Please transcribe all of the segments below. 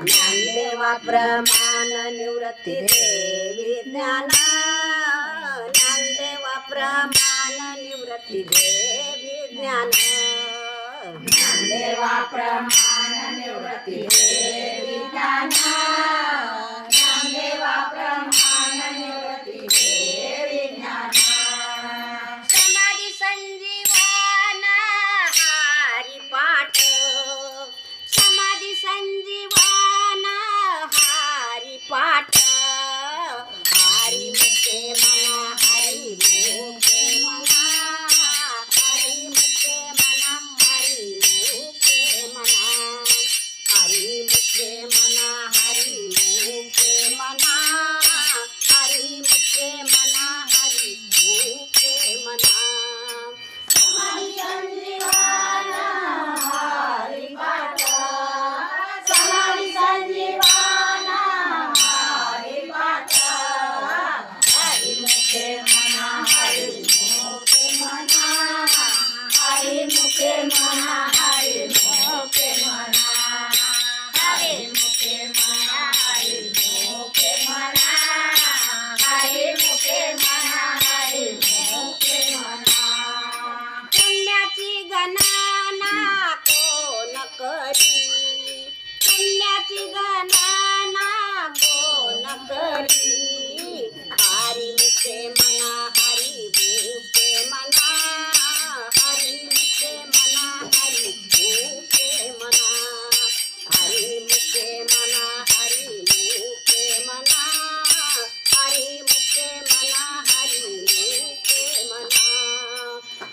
ज्ञानदेवा प्रमाण निवृत्ती दे विज्ञान ज्ञानदेवा प्रमाण निवृत्ती दे विज्ञान ज्ञानदेवा प्रमाण निवृत्ती दे विज्ञान ज्ञानदेवा प्रमाण निवृत्ती दे विज्ञान समाधी संजीवन हरिपाठ समाधी संजीवन हरिपाठ हरि मुखे मना हरि मुखे मना हरि मुखे मना हरि मुखे मना हरि मुखे मना हरि मुखे मना हरि मुखे मना हरि मुखे मना समाधी संजीवन हरिपाठ समाधी संजीवन हरिपाठ हरि मुखे मना हरि मुखे मना हरि मुखे मना हरि मुखे मना हरि मुखे मना हरि मुखे मना हरि मुखे मना हरि मुखे मना पुण्याची गणना कोण करी पुण्याची गणना कोण करी हरि मुखे मना हरि मुखे मना हरि मुखे मना हरि मुखे मना हरि मुखे मना हरि मुखे मना हरि मुखे मना हरि मुखे मना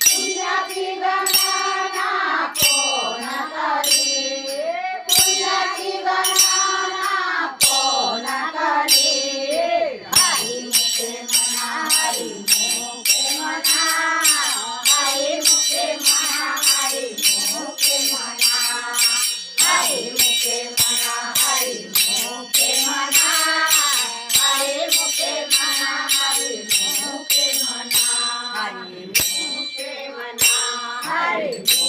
पुण्याची गणना कोण करी पुण्याची गणना कोण करी हरि मुखे मना हरि मुखे मना हरि मुखे मना हरि मुखे मना हरि मुखे मना हरि मुखे मना हरि मुखे मना हरि मुखे मना हरि मुखे मना हरि